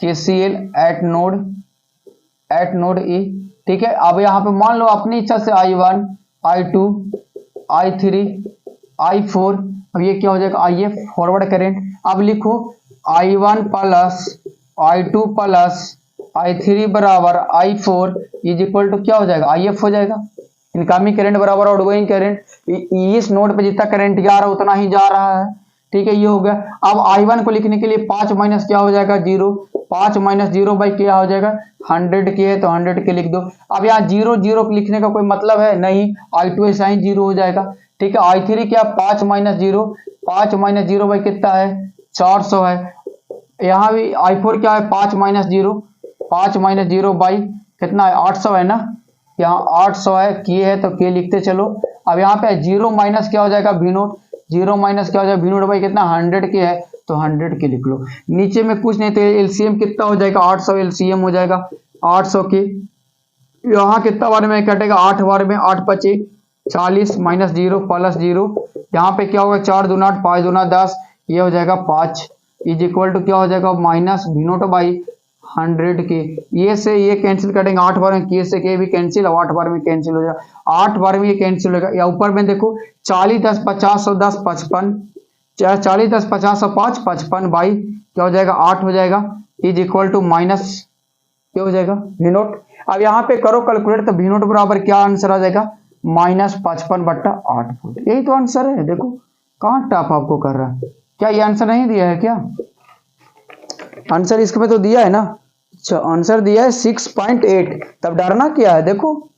KCL eight node A, ठीक है। अब यहाँ पे मान लो अपनी इच्छा से I1, I2, I3, I4, अब ये क्या हो जाएगा IF फॉरवर्ड करंट। अब लिखो I1 plus I2 plus I3 बराबर I4 इज इक्वल टू क्या हो जाएगा IF हो जाएगा, इनकमिंग करंट बराबर आउटगोइंग करंट। इस नोड पे जितना करंट जा रहा है उतना ही जा रहा है, ठीक है, ये हो गया। अब I1 को लिखने के लिए 5 माइनस क्या हो जाएगा 0, 5 माइनस 0 बाई क्या हो जाएगा 100 के है तो 100 के लिख दो। अब यहाँ 0 0 लिखने का कोई मतलब है नहीं, I2 ऐसा ही 0 हो जाएगा, ठीक है। I3 क्या 5 माइनस 0, 5 माइनस 0 बाई कितना है 400 है। यहाँ भी I4 क्या है 5 माइनस 0, 5 माइनस 0 बाई कितना है 800 है ना, यहाँ 800 है, के है तो के लिखते चलो। अब यहाँ पे 0 माइनस क्या हो जाएगा वी नोट, 0 माइनस क्या हो जाएगा वी नोट बाई कितना 100 के है तो 100 के लिख लो। नीचे में कुछ नहीं तो एलसीएम कितना हो जाएगा 800 एलसीएम हो जाएगा 800 के। यहाँ कितना बार में कटेगा 8 बार में, 8 पचे 40 माइनस 0 प्लस 0, यहाँ पे क्या होगा 4 दूना 8, 5 दूना 10, ये हो जाएगा 5 इज इक्वल टू क्या हो जाएगा माइनस वी नोट बाई 100 के। ये से ये कैंसिल करेंगे 8 बार में, के से के भी कैंसिल, 8 बार में कैंसिल हो जाएगा, 8 बार में ये कैंसिल होगा। या ऊपर में देखो 40 10 50 10 55, 40 10 50 5 55 बाई क्या हो जाएगा 8 हो जाएगा इज इक्वल टू माइनस क्या हो जाएगा वी नोट। अब यहाँ पे करो कैलकुलेट तो वी नोट बराबर क्या आंसर आ जाएगा -55/8 वोल्ट। यही तो आंसर है, देखो कहाँ टफ आपको कर रहा है, क्या ये आंसर नहीं दिया है क्या, आंसर इसमें तो दिया है ना। अच्छा आंसर दिया है 6.8, तब डरना क्या है, देखो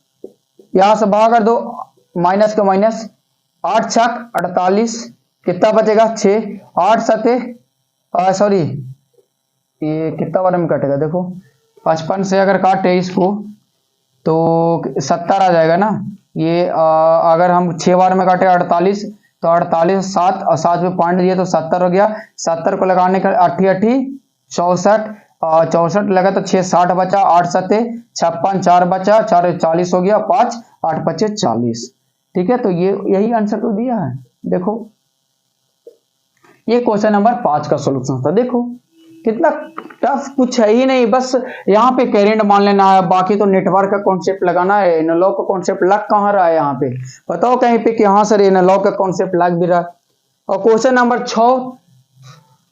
यहां से भाग कर दो, माइनस का माइनस, 8 छक 48, कितना बचेगा 6, 8 सते सॉरी ये कितना बार में कटेगा, देखो 55 से अगर काटे इसको तो 70 आ जाएगा ना। ये अगर हम 6 बार में काटे 48 तो 48 7 और 7 में पॉइंट दिए तो 70 हो गया। 70 को लगाने का 88 64, 64 लगा तो 6 60 बचा, 8 सते 56, 4 बचा, 4 40 हो गया, 5 8 5 40, ठीक है। तो ये यही आंसर तो दिया है, देखो ये क्वेश्चन नंबर 5 का सॉल्यूशन था। देखो कितना टफ कुछ है ही नहीं, बस यहाँ पे करंट मान लेना है, बाकी तो नेटवर्क का कॉन्सेप्ट लगाना है। एनालॉग का कॉन्सेप्ट लग कहाँ रहा है यहाँ पे, बताओ कहीं पे कि हाँ सर एनालॉग का कॉन्सेप्ट लग भी रहा है। और क्वेश्चन नंबर 6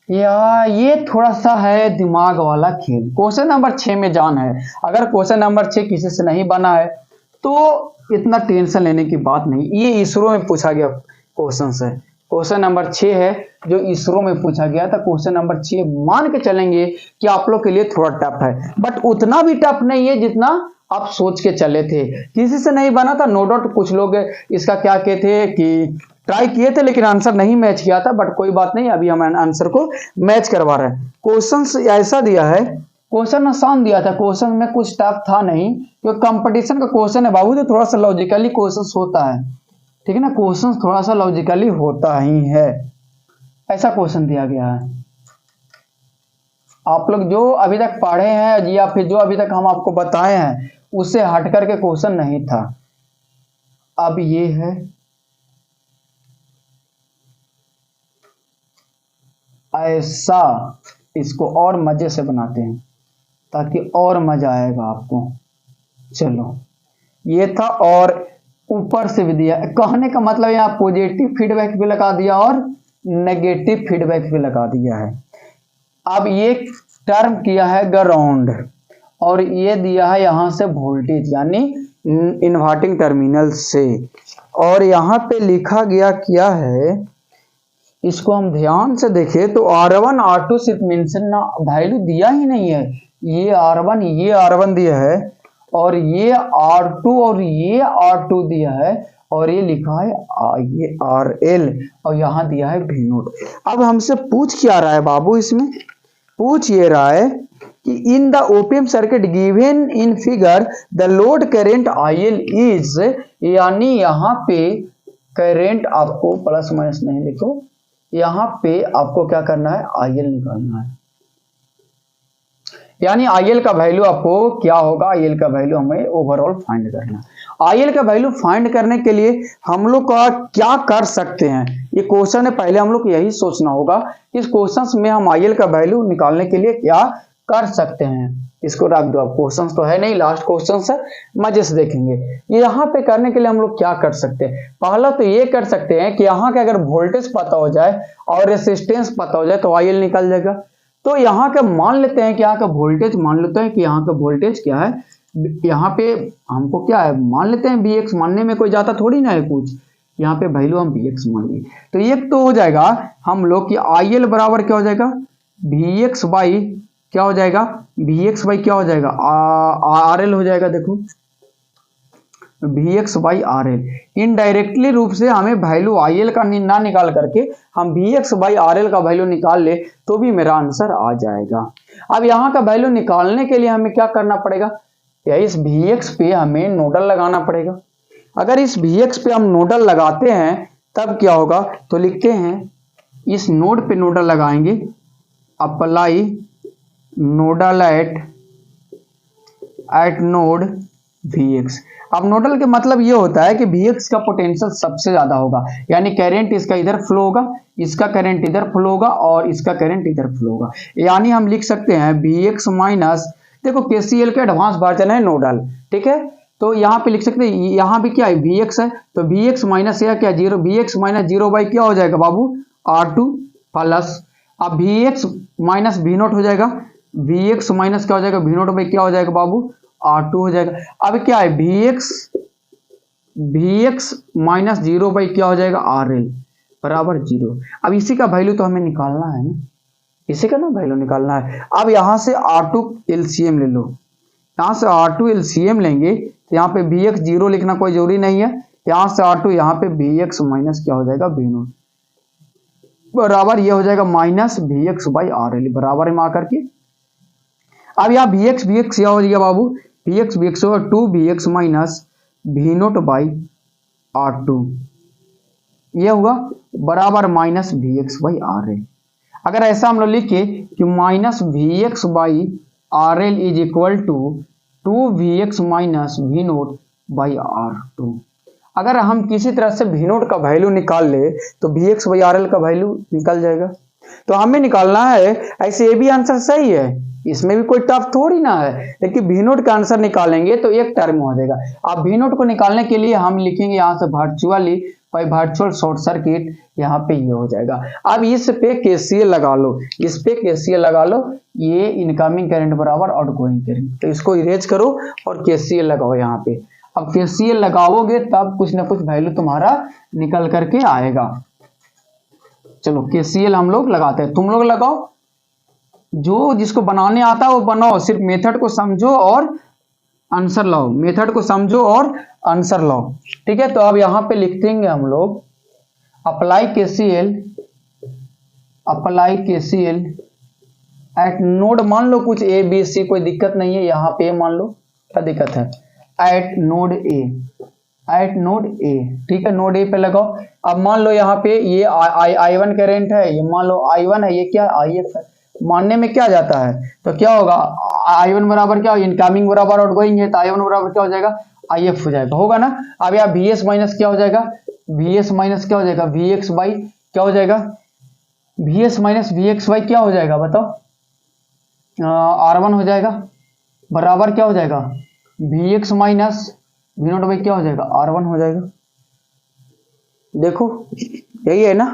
यार ये थोड़ा सा है दिमाग वाला खेल। क्वेश्चन नंबर 6 में जान है। अगर क्वेश्चन नंबर 6 किसी से नहीं बना है तो इतना टेंशन लेने की बात नहीं। ये इसरो में पूछा गया क्वेश्चन है। क्वेश्चन नंबर 6 है जो इसरो में पूछा गया था। क्वेश्चन नंबर 6 मान के चलेंगे कि आप लोग के लिए थोड़ा टफ है, बट उतना भी टफ नहीं है जितना आप सोच के चले थे। किसी से नहीं बना था नो डाउट। कुछ लोग इसका क्या कहते हैं कि ट्राई किए थे लेकिन आंसर नहीं मैच किया था, बट कोई बात नहीं, अभी हम आंसर को मैच करवा रहे हैं। क्वेश्चन ऐसा दिया है, क्वेश्चन आसान दिया था, क्वेश्चन में कुछ टफ था नहीं, क्योंकि कंपटीशन का क्वेश्चन है बाबू, तो थोड़ा सा लॉजिकली क्वेश्चन होता है, ठीक है ना। क्वेश्चन थोड़ा सा लॉजिकली होता ही है। ऐसा क्वेश्चन दिया गया है। आप लोग जो अभी तक पढ़े हैं या फिर जो अभी तक हम आपको बताए हैं उससे हट करके क्वेश्चन नहीं था। अब ये है, ऐसा इसको और मजे से बनाते हैं ताकि और मजा आएगा आपको। चलो ये था, और ऊपर से भी दिया। कहने का मतलब यहाँ पॉजिटिव फीडबैक भी लगा दिया और नेगेटिव फीडबैक भी लगा दिया है। अब ये टर्म किया है ग्राउंड और ये दिया है यहां से वोल्टेज यानी इन्वर्टिंग टर्मिनल से, और यहाँ पे लिखा गया क्या है, इसको हम ध्यान से देखें तो R1 R2 सिर्फ मेंशन ना वैल्यू दिया ही नहीं है। ये R1 दिया है और ये R2 और ये R2 दिया है और ये लिखा है ये RL और यहाँ दिया है V0। अब हमसे पूछ क्या रहा है बाबू, इसमें पूछ ये रहा है कि in the open circuit given in figure the load current IL is, यानी यहाँ पे करेंट आपको प्लस माइनस नहीं लिखो, यहाँ पे आपको क्या करना है IL निकालना है। यानी IL का वैल्यू आपको क्या होगा, IL का वैल्यू हमें ओवरऑल फाइंड करना है। IL का वैल्यू फाइंड करने के लिए हम लोग का क्या कर सकते हैं, ये क्वेश्चन है, पहले हम लोग यही सोचना होगा इस क्वेश्चन में हम IL का वैल्यू निकालने के लिए क्या कर सकते हैं। इसको रख दो, अब क्वेश्चन तो है नहीं, लास्ट क्वेश्चन है, मजे से देखेंगे। यहाँ पे करने के लिए हम लोग क्या कर सकते हैं, पहला तो ये कर सकते हैं कि यहाँ के अगर वोल्टेज पता हो जाए और रेसिस्टेंस पता हो जाए तो IL निकल जाएगा। तो यहाँ का मान लेते हैं कि यहाँ का वोल्टेज, मान लेते हैं कि यहाँ का वोल्टेज क्या है, यहाँ पे हमको क्या है मान लेते हैं Vx, मानने में कोई जाता थोड़ी ना है कुछ, यहाँ पे वैल्यू हम Vx मान लिए तो एक तो हो जाएगा हम लोग की IL बराबर क्या हो जाएगा Vx बाई क्या हो जाएगा, Vx बाई क्या हो जाएगा RL हो जाएगा। देखो Vx बाई RL, इनडायरेक्टली रूप से हमें वैल्यू IL का ना निकाल करके हम Vx बाई RL का वैल्यू निकाल ले तो भी मेरा आंसर आ जाएगा। अब यहाँ का वैल्यू निकालने के लिए हमें क्या करना पड़ेगा, या इस Vx पे हमें नोडल लगाना पड़ेगा। अगर इस Vx पे हम नोडल लगाते हैं तब क्या होगा, तो लिखते हैं इस नोड पे नोडल लगाएंगे, apply nodal eight node Vx। अब नोडल के मतलब ये होता है कि Vx का पोटेंशियल सबसे ज्यादा होगा, यानी करंट इसका इधर फ्लो होगा, इसका करंट इधर फ्लो होगा और इसका करंट इधर फ्लो होगा। यानी हम लिख सकते हैं Vx माइनस, देखो KCL के एडवांस वर्जन है नोडल, ठीक है, तो यहाँ पे लिख सकते हैं, यहाँ भी क्या है Vx है, तो Vx माइनस या क्या zero, Vx minus zero by क्या हो जाएगा बाबू R2 प्लस, अब Vx माइनस V0 हो जाएगा, Vx माइनस क्या हो जाएगा V0 बाई क्या हो जाएगा बाबू R2 हो जाएगा। अब क्या है Vx माइनस जीरो बाई क्या हो जाएगा RL बराबर जीरो। अब इसी का वैल्यू तो हमें निकालना है ना, इसी का ना वैल्यू निकालना है। अब यहाँ से R2 LCM ले लो, यहाँ से R2 LCM लेंगे तो यहाँ पे Vx जीरो लिखना कोई जरूरी नहीं है, यहाँ से R2 यहाँ पे Vx माइनस क्या हो जाएगा V0 बराबर ये हो जाएगा माइनस Vx बाई RL बराबर में आकर के। अब यहाँ Vx क्या हो जाएगा बाबू, Vx होगा 2Vx minus V0 by R2, ये हुआ बराबर माइनस Vx बाई RL। अगर ऐसा हम लोग लिखे कि minus Vx by RL is equal to 2Vx minus V0 by R2, अगर हम किसी तरह से V0 का वैल्यू निकाल ले तो Vx बाई RL का वैल्यू निकल जाएगा। तो हमें निकालना है, ऐसे ये भी आंसर सही है, इसमें भी कोई टफ थोड़ी ना है, लेकिन वी नोट का आंसर निकालेंगे तो एक टर्म हो जाएगा। अब वी नोट को निकालने के लिए हम लिखेंगे यहाँ से virtually by virtual short circuit, यहाँ पे ये हो जाएगा। अब इस पे केसीएल लगा लो, इस पे केसीएल लगा लो, ये इनकमिंग करंट बराबर आउटगोइंग करंट, तो इसको इरेज करो और केसीएल लगाओ यहाँ पे। अब केसीएल लगाओगे तब कुछ ना कुछ वैल्यू तुम्हारा निकल करके आएगा। चलो केसीएल हम लोग लगाते हैं, तुम लोग लगाओ, जो जिसको बनाने आता है वो बनाओ, सिर्फ मेथड को समझो और आंसर लाओ, मेथड को समझो और आंसर लाओ, ठीक है। तो अब यहाँ पे लिख देंगे हम लोग अप्लाई केसीएल एट नोड, मान लो कुछ ए बी सी, कोई दिक्कत नहीं है, यहाँ पे मान लो क्या दिक्कत है, एट नोड ए, ठीक है, नोड ए पे लगाओ। अब मान लो यहाँ पे ये I1 करेंट है, ये मान लो I1 है, ये क्या IF है, मानने में क्या जाता है, तो क्या होगा I1 बराबर क्या, इनकमिंग बराबर आउटगोइंग है, तो I1 बराबर क्या हो जाएगा IF हो जाएगा, होगा ना। अब यहाँ VS माइनस क्या हो जाएगा, VS माइनस क्या हो जाएगा, VX बाई क्या हो जाएगा, VS माइनस VX बाई क्या हो जाएगा बताओ, R1 हो जाएगा, बराबर क्या हो जाएगा VX minus V naught by क्या हो जाएगा R1 हो जाएगा। देखो यही है ना,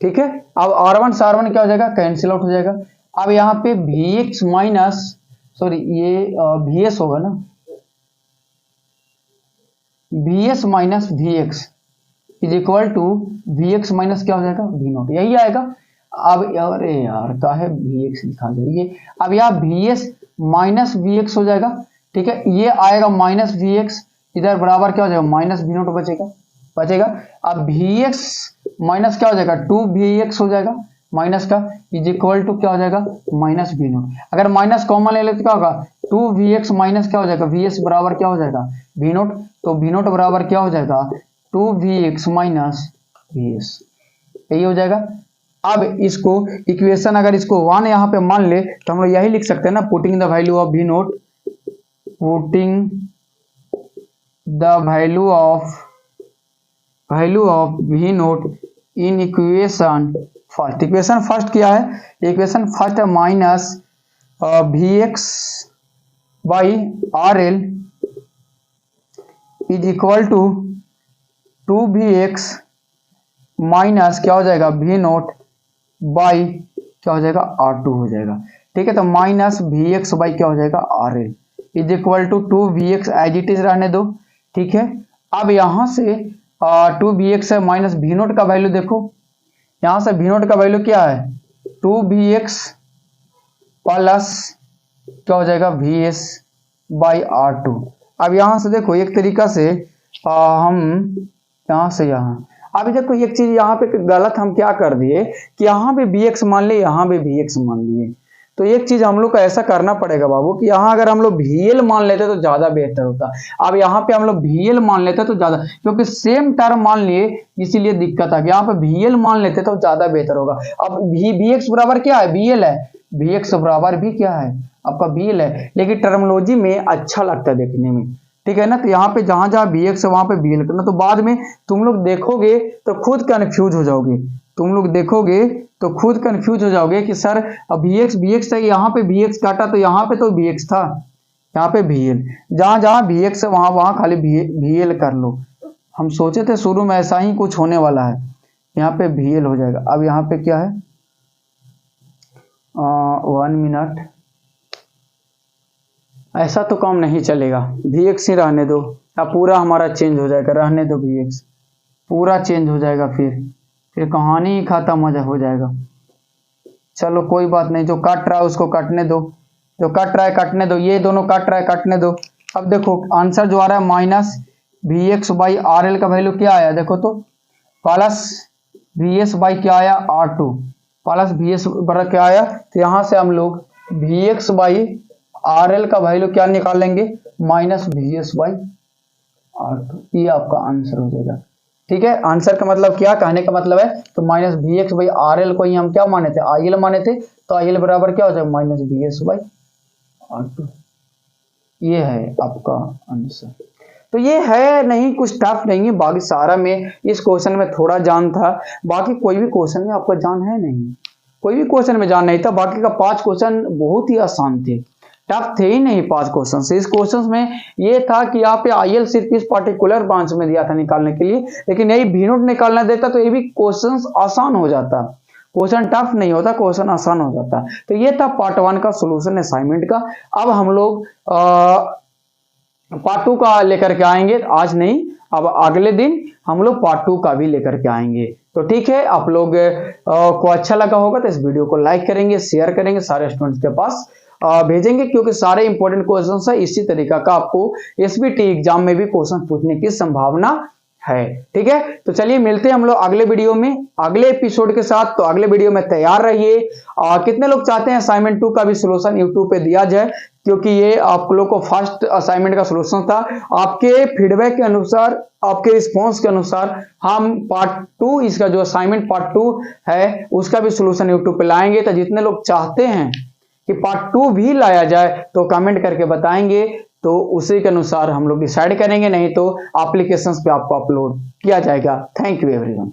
ठीक है। अब R1 से R1 क्या हो जाएगा, कैंसिल आउट हो जाएगा। अब यहाँ पे VX माइनस सॉरी ये VS होगा ना, VS minus VX is equal to VX minus क्या हो जाएगा V नोट, यही आएगा। अब अरे यार का है VX लिखा जाइए, अब यहाँ VS माइनस VX हो जाएगा, ठीक है, ये आएगा माइनस VX, इधर बराबर क्या हो जाएगा माइनस V नोट बचेगा। अब VX माइनस क्या हो जाएगा 2VX हो जाएगा माइनस का, इज इक्वल टू क्या हो जाएगा माइनस V नोट। अगर माइनस कॉमन ले लेते क्या होगा 2VX माइनस क्या हो जाएगा VS बराबर क्या हो जाएगा V नोट, तो V नोट बराबर क्या हो जाएगा 2VX माइनस VS, यही हो जाएगा। अब इसको इक्वेशन अगर इसको 1 यहाँ पे मान ले तो हम लोग यही लिख सकते हैं ना, putting the value of V naught, putting the value of V naught in equation first. Equation first क्या है, इक्वेशन फर्स्ट है minus VX by RL is equal to 2VX minus क्या हो जाएगा V नोट बाई क्या हो जाएगा R2 हो जाएगा, ठीक है। तो माइनस VX बाई क्या हो जाएगा RL is equal to 2VX as it is रहने दो, ठीक है। अब यहाँ से 2VX है माइनस V नोट का वैल्यू देखो, यहाँ से V नोट का वैल्यू क्या है 2VX प्लस क्या हो जाएगा VS बाई R2। अब यहाँ से देखो एक तरीका से हम यहाँ से यहाँ, अभी देखो एक चीज यहाँ पे गलत हम क्या कर दिए कि यहाँ पे VX मान लिए, यहाँ पे VX मान लिए, तो एक चीज हम लोग को ऐसा करना पड़ेगा बाबू कि यहाँ अगर हम लोग VL मान लेते तो ज्यादा बेहतर होता। अब यहाँ पे हम लोग VL मान लेते तो ज्यादा, क्योंकि सेम टर्म मान लिए इसीलिए दिक्कत आ गई, यहाँ पे VL मान लेते तो ज्यादा बेहतर होगा। अब VX बराबर क्या है VL है, VX बराबर भी क्या है आपका VL है, लेकिन टर्मोलॉजी में अच्छा लगता है देखने में, ठीक है ना। तो यहाँ पे जहां जहां VX है वहां पे VL करना, तो बाद में तुम लोग देखोगे तो खुद कंफ्यूज हो जाओगे, तुम लोग देखोगे तो खुद कंफ्यूज हो जाओगे कि सर अब VX था, यहाँ पे VX काटा तो यहाँ पे तो VX था, यहाँ पे VL, जहां जहां VX है वहां वहां खाली VL कर लो। हम सोचे थे शुरू में ऐसा ही कुछ होने वाला है, यहाँ पे VL हो जाएगा। अब यहाँ पे क्या है 1 मिनट, ऐसा तो काम नहीं चलेगा, VX ही रहने दो, अब पूरा हमारा चेंज हो जाएगा, रहने दो VX, पूरा चेंज हो जाएगा, फिर कहानी ही खत्म हो जाएगा। चलो कोई बात नहीं, जो कट रहा है उसको कटने दो, जो कट रहा है कटने दो, ये दोनों कट रहा है कटने दो। अब देखो आंसर जो आ रहा है माइनस VX बाई RL का वैल्यू क्या आया देखो तो, प्लस VS बाई क्या आया R2 प्लस VS बराबर क्या आया, तो यहाँ से हम लोग VX बाई RL का वैल्यू क्या निकालेंगे माइनस VS बाई R2, ये आपका आंसर हो जाएगा, ठीक है। आंसर का मतलब क्या, कहने का मतलब है तो माइनस VX बाई RL को ही हम क्या माने थे IL माने थे, तो IL बराबर क्या हो जाएगा माइनस VS बाई R2, ये है आपका आंसर। तो ये है नहीं कुछ टफ नहीं है, बाकी सारा में इस क्वेश्चन में थोड़ा जान था, बाकी कोई भी क्वेश्चन में आपका जान है नहीं, कोई भी क्वेश्चन में जान नहीं था। बाकी का 5 क्वेश्चन बहुत ही आसान थे, टफ थे ही नहीं 5 क्वेश्चन। इस क्वेश्चन में ये था कि यहाँ पे आईएल सिर्फ इस पर्टिकुलर ब्रांच में दिया था निकालने के लिए, लेकिन यही भी नोट निकालना देता तो ये भी क्वेश्चन आसान हो जाता, क्वेश्चन टफ नहीं होता, क्वेश्चन आसान हो जाता। तो ये था पार्ट 1 का सोल्यूशन असाइनमेंट का। अब हम लोग पार्ट 2 का लेकर के आएंगे, आज नहीं, अब अगले दिन हम लोग पार्ट 2 का भी लेकर के आएंगे। तो ठीक है, आप लोग को अच्छा लगा होगा तो इस वीडियो को लाइक करेंगे, शेयर करेंगे, सारे स्टूडेंट्स के पास भेजेंगे, क्योंकि सारे इंपॉर्टेंट क्वेश्चन है। इसी तरीका का आपको एसबीटी एग्जाम में भी क्वेश्चन पूछने की संभावना है। ठीक है, तो चलिए मिलते हैं हम लोग अगले वीडियो में, अगले एपिसोड के साथ। तो अगले वीडियो में तैयार रहिए। कितने लोग चाहते हैं असाइनमेंट 2 का भी सोल्यूशन यूट्यूब पे दिया जाए, क्योंकि ये आप लोग को फर्स्ट असाइनमेंट का सोल्यूशन था। आपके फीडबैक के अनुसार, आपके रिस्पॉन्स के अनुसार हम पार्ट 2, इसका जो असाइनमेंट पार्ट 2 है उसका भी सोल्यूशन यूट्यूब पे लाएंगे। तो जितने लोग चाहते हैं कि पार्ट 2 भी लाया जाए तो कमेंट करके बताएंगे, तो उसी के अनुसार हम लोग डिसाइड करेंगे, नहीं तो एप्लीकेशंस पे आपको अपलोड किया जाएगा। Thank you everyone.